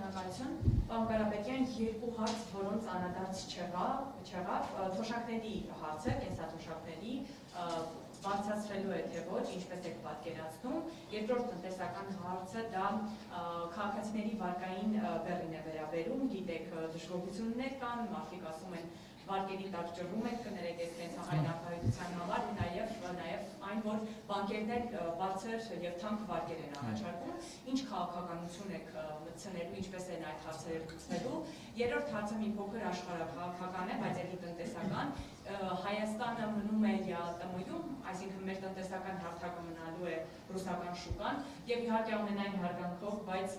Շնորհակալություն։ Պարոն Կարապետյան, երկու հարց, որոնց անդրադարձ չեղավ, թոշակների հարցը, կենսաթոշակների բարձրացրելու է թե ոչ, ինչպես եք պատկերացնում, երկրորդ տնտեսական հարցը դա քաղաքացիների վարկային բեռին է վերաբերում, գիտեք դժգոհություններ կան, մարդիկ ասում են վարկերի տակ ճռռում եք, կներեք ես հենց այն արտահայտության համար, նաև այն, որ բանկերն էլ բարձր եւ թանկ վարկեր են առաջարկում, ինչ քաղաքականություն եք մտցնելու, ինչպես են այդ հարցերը լուծվելու։ Երրորդ հարցը մի փոքր աշխարհաքաղաքական է, բայց ելի տնտեսական, Հայաստանը մնում է ԵԱՏՄ-ում, այսինքն մեր տնտեսական հարթակը մնալու է ռուսական շուկան, եւ իհարկե ամենայն հարգանքով, բայց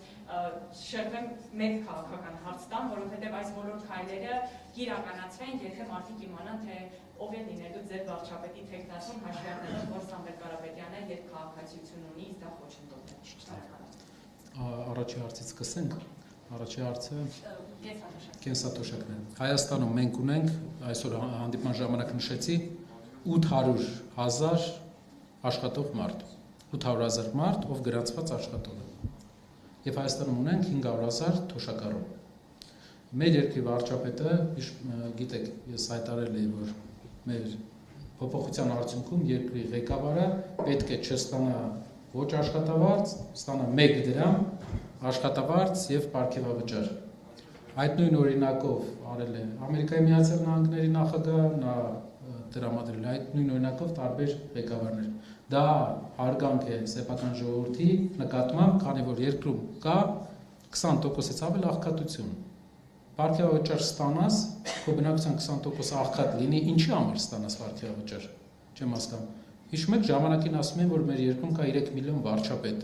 շրջեմ մեկ քաղաքական հարց տամ, որովհետեւ այս բոլոր քայլերը կիրականացվեն, եթե մարդիկ իմանան, թե ով է լինելու ձեր վարչապետի թեկնածուն, հաշվի առնելով, որ Սամվել Կարապետյանը երկքաղաքացիություն ունի, դա խոչընդոտ է։ Առաջի հարցից սկսենք։ Առաջի հարցը կենսաթոշակն է։ Հայաստանում մենք ունենք, այսօր հանդիպման ժամանակ նշեցի, 800,000 աշխատող մարդ, 800,000 մարդ, ով գրանցված աշխատող է։ Եվ Հայաստանում ունենք 500,000 թոշակառու։ Մեր երկրի վարչապետը, գիտեք, ես հայտարարել եմ, որ մեր փոփոխության արդյունքում երկրի ղեկավարը պետք է չստանա ոչ աշխատավարձ, ստանա 1 դրամ աշխատավարձ եւ պարգևավճար։ Այդ նույն օրինակով արել է Ամերիկայի Միացյալ Նահանգների նախագահը, նա դրամադրել է այդ նույն օրինակով տարբեր ղեկավարներ։ Դա հարգանք է սեփական ժողովրդի նկատմամբ, քանի որ երկրում կա 20%-ից ավել աղքատություն։ Պարգևավճար ստանաս, քո բնակության 20% աղքատ լինի, ինչի համար ստանաս պարգևավճար։ Չեմ հասկանում։ Հիշում եք, ժամանակին ասում են, որ մեր երկրում կա 3 միլիոն վարչապետ։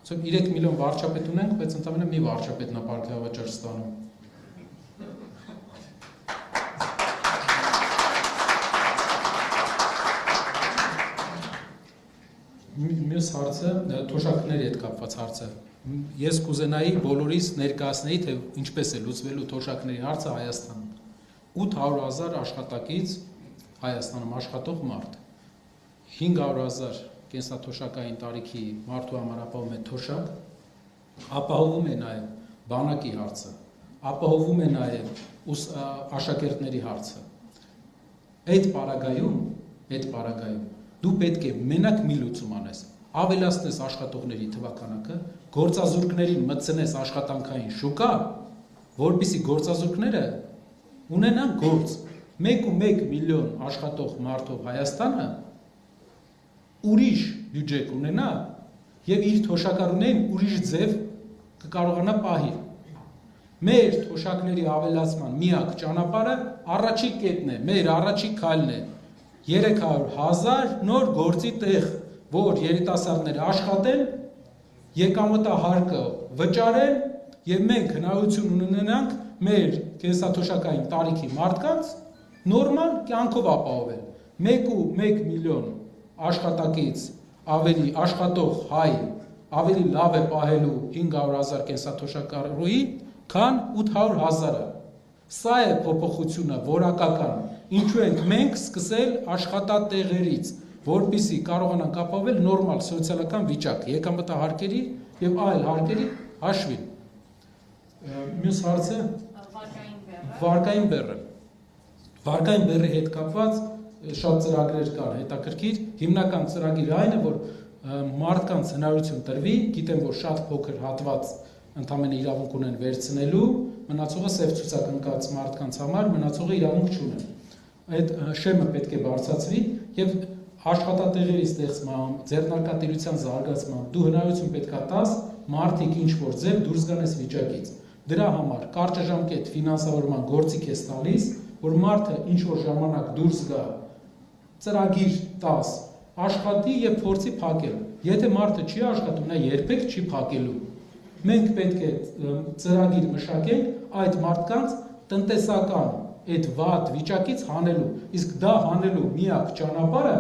3 միլիոն վարչապետ ունենք, բայց ընդամենը մի վարչապետն է պարգևավճար ստանում։ Մյուս հարցը թոշակների հետ կապված հարցը։ Ես կուզենայի բոլորիս ներկայացնեի, թե ինչպես է լուծվելու թոշակների հարցը Հայաստանում։ 800,000 աշխատակից Հայաստանում աշխատող մարդ, 500,000 կենսաթոշակային տարիքի մարդու համար ապահովում է թոշակ, ապահովում է նաև բանակի հարցը, ապահովում է նաև աշակերտների հարցը։ Այդ պարագայում դու պետք է մենակ մի լուծում անես, ավելացնես աշխատողների թվականակը, գործազուրկներին մտցնես աշխատանքային շուկա, որպեսզի գործազուրկները ունենան գործ, 1.1 միլիոն աշխատող մարդով Հայաստանը ուրիշ բյուջե կունենա եւ իր թոշակառուներին ուրիշ ձև կկարողանա պահել։ Մեր թոշակների ավելացման միակ ճանապարհը առաջի կետն է, մեր առաջի քայլն է 300,000 նոր գործի տեղ, որ երիտասարդները աշխատեն, եկամտահարկը վճարեն եւ մենք հնարավորություն ունենանք մեր կենսաթոշակային տարիքի մարդկանց նորմալ կյանքով ապահովել։ 1.1 միլիոն աշխատակից ավելի աշխատող հայ ավելի լավ է պահելու 500,000 կենսաթոշակառուի, քան 800,000-ը։ Սա է փոփոխությունը որակական, ինչու ենք մենք սկսել աշխատատեղերից, որպեսզի կարողանանք ապահովել նորմալ սոցիալական վիճակ, եկամտահարկերի եւ այլ հարկերի հաշվին։ Մյուս հարցը վարկային բեռը։ Վարկային բեռի հետ կապված շատ ծրագրեր կան հետաքրքիր, հիմնական ծրագիրը այն է, որ մարդկանց հնարավորություն տրվի, գիտեմ, որ շատ փոքր հատված ընդամենը իրավունք ունեն վերցնելու, մնացողը սև ցուցակ ընկած մարդկանց համար մնացողը իրավունք չունեն։ Այդ շեմը պետք է բարձրացվի եւ աշխատատեղերի ստեղծման, ձեռնարկատիրության զարգացման դու հնարավորություն պետք է տաս մարդիկ ինչ որ ձև դուրս գան այս վիճակից։ Դրա համար կարճաժամկետ ֆինանսավորման գործիք է տալիս, որ մարդը ինչ որ ժամանակ դուրս գա, ծրագիր տաս, աշխատի եւ փորձի փակել։ Եթե մարդը չի աշխատում, նա երբեք չի փակելու։ Մենք պետք է ծրագիր մշակենք այդ մարդկանց տնտեսական այդ վատ վիճակից հանելու։ Իսկ դա հանելու միակ ճանապարհը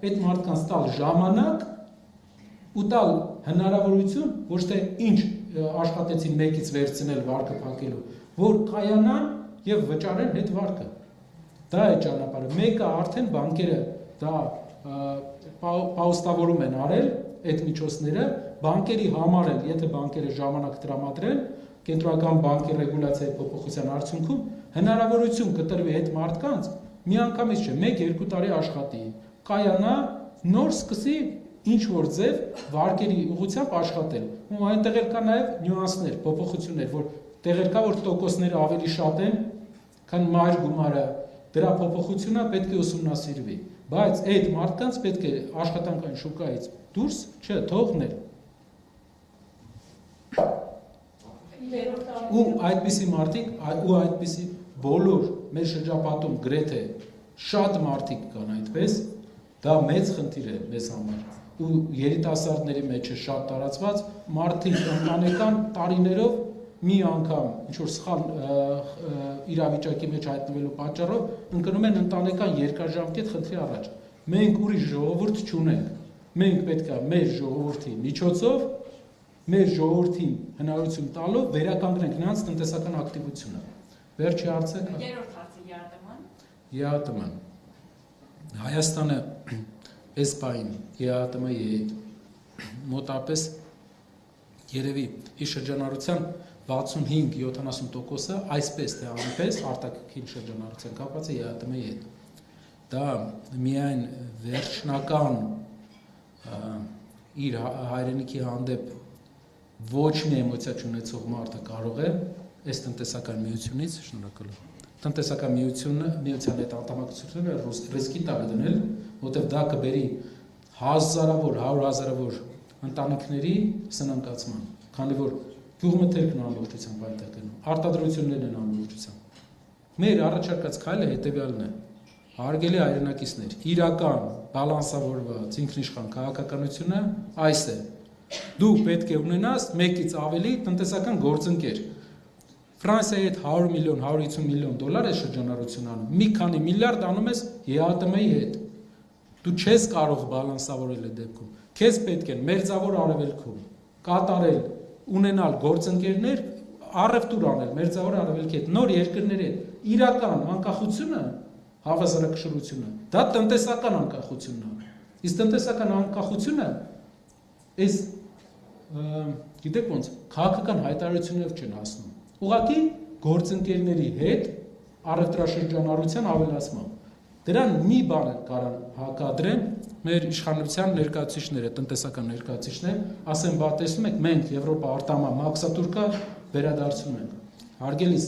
այդ մարդկանց տալ ժամանակ ու տալ հնարավորություն ոչ թե ինչ աշխատեցին մեկից վերցնել վարկը փակելու, որ կայանան եւ վճարեն այդ վարկը։ Դա է ճանապարհը։ Մեկը արդեն բանկերը դա պաուստավորում են արել այդ միջոցները, բանկերի համար էլ, եթե բանկերը ժամանակ տրամադրեն, կենտրոնական բանկի ռեգուլյացիայի փոփոխության արդյունքում հնարավորություն կտրվի այդ մարդկանց միանգամից չէ, 1-2 տարի աշխատի, կայանա, նոր սկսի ինչ որ ձև վարկերի ուղղությամբ աշխատել։ Ու այնտեղ էլ կա նաև նյուանսներ, փոփոխություններ, որ տեղեր կա, որ տոկոսները ավելի շատ են, քան մայր գումարը, դրա փոփոխությունը պետք է ուսումնասիրվի, բայց այդ մարդկանց պետք է աշխատանքային շուկայից դուրս չթողնել։ Ու այդպիսի մարդիկ, ու այդպիսի բոլոր մեր շրջապատում գրեթե շատ մարդիկ կան այդպես, դա մեծ խնդիր է մեզ համար։ Ու երիտասարդների մեջ է շատ տարածված, մարդիկ ընտանեկան տարիներով մի անգամ ինչ-որ սխալ իրավիճակի մեջ հայտնվելու պատճառով ընկնում են ընտանեկան երկարաժամկետ խնդրի առաջ։ Մենք ուրիշ ժողովուրդ չունենք, մենք պետք է մեր ժողովրդի միջոցով, մեր ժողովրդին հնարավորություն տալով վերականգնենք նրանց տնտեսական ակտիվությունը։ Վերջի հարցը։ Երրորդ հարցը ԵԱՏՄ-ն։ Հայաստանը այս պահին ԵԱՏՄ-ի հետ մոտապես երևի իր շրջանառության 65-70%-ը այսպես թե այնպես արտաքին շրջանառության կապված է ԵԱՏՄ-ի հետ։ Դա միայն վերջնական իր հայրենիքի հանդեպ ոչ մի էմոցիա չունեցող մարդը կարող է այս տնտեսական միությունից, շնորհակալ եմ, տնտեսական միության հետ անդամակցությունը ռիսկի տակ դնել, որտեղ դա կբերի հազարավոր, 100,000-ավոր ընտանիքների սնանկացման, քանի որ գյուղմթերքն ամբողջությամբ այդտեղ գնում, արտադրություններն են ամբողջությամբ։ Մեր առաջարկած քայլը հետևյալն է. հարգելի հայրենակիցներ, իրական բալանսավորված ինքնիշխան քաղաքականությունը այս է. դու պետք է ունենաս մեկից ավելի տնտեսական գործընկեր։ Ֆրանսիայի հետ 100 միլիոն, 150 միլիոն դոլար է շրջանառություն անում, մի քանի միլիարդ անում ես ԵԱՏՄ-ի հետ։ Դու չես կարող բալանսավորել այդ դեպքում։ Քեզ պետք է մերձավոր արևելքում կատարել, ունենալ գործընկերներ, առևտուր անել մերձավոր արևելքի հետ, նոր երկրների հետ։ Իրական անկախությունը, հավասարակշռությունը, դա տնտեսական անկախությունն է։ Իսկ տնտեսական անկախությունը այս գիտեք ոնց քաղաքական հայտարարություններով չեն հասնում։ Ուղղակի գործընկերների հետ առևտրաշրջանառության ավելացմամբ։ Դրան մի բան կարան հակադրեն մեր իշխանության ներկայացուցիչները, տնտեսական ներկայացուցիչները, ասեն, բա տեսնում եք, մենք Եվրոպա արտահանման մաքսատուրկը վերադարձնում ենք։ Հարգելիս,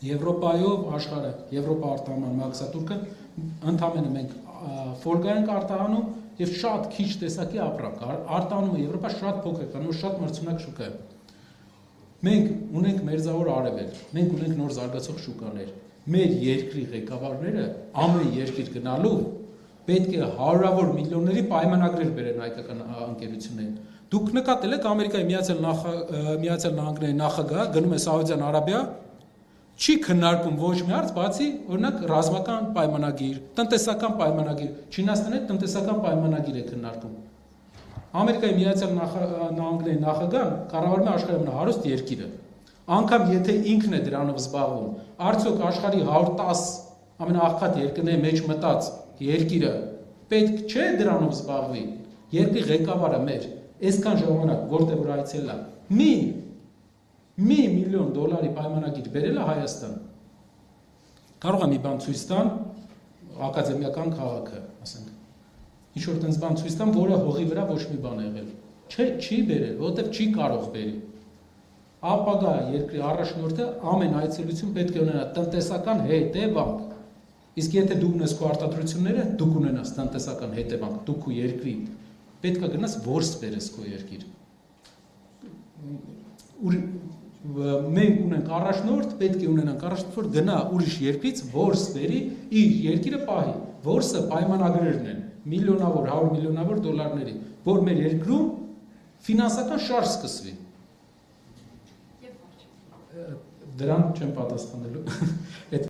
Եվրոպայով աշխարհը, Եվրոպա արտահանման մաքսատուրկը ընդհանրապես մենք ֆոլգա ենք արտահանում եւ շատ քիչ տեսակի ապրանք արտահանումը Եվրոպա շատ փոքր է, քանի որ շատ մրցունակ շուկա է։ Մենք ունենք մերձավոր արևել, մենք ունենք նոր զարգացող շուկաներ։ Մեր երկրի ղեկավարները ամեն երկիր գնալու պետք է հարյուրավոր միլիոնների պայմանագրեր բերեն հայկական ընկերություններին։ Դուք նկատել եք Ամերիկայի Միացյալ Նահանգների նախագահը գնում է Սաուդյան Արաբիա, չի քննարկում ոչ մի հարց, բացի օրինակ ռազմական պայմանագիր, տնտեսական պայմանագիր, Չինաստանի հետ տնտեսական պայմանագիր է քննարկում։ Ամերիկայի Միացյալ Նահանգների նախագահան կառավարում է աշխարհի ամենահարուստ երկիրը։ Անկամ եթե ինքն է դրանով զբաղվում, արդյոք աշխարհի 110 ամենաաղքատ երկրների մեջ մտած երկիրը պետք չէ դրանով զբաղվի։ Երկրի ղեկավարը մեր այսքան ժամանակ որտեղ որ այցելել է, մի միլիոն դոլարի պայմանագիր բերել է Հայաստան։ Կարող է մի բան ցույց տան ակադեմիական քաղաքը, ասենք։ Ինչ որ տենց բան ցույց տան, որը հողի վրա ոչ մի բան եղել։ Չի բերել, որովհետև չի կարող բերի։ Ապագա երկրի առաջնորդը ամեն այցելություն պետք է ունենա տնտեսական հետևանք։ Իսկ եթե դու ունես քո արտադրությունները, դու կունենաս տնտեսական հետևանք, դու քո երկրի պետք է գնաս որս բերես քո երկիր։ Մենք ունենք առաջնորդ, պետք է ունենանք առաջնորդ, որ գնա ուրիշ երկրից որս բերի, իր երկիրը պահի։ Որսը պայմանագրերն են, միլիոնավոր, 100 միլիոնավոր դոլարների, որ մեր երկրում ֆինանսական շարժ սկսվի։ Դրան չեմ պատասխանելու։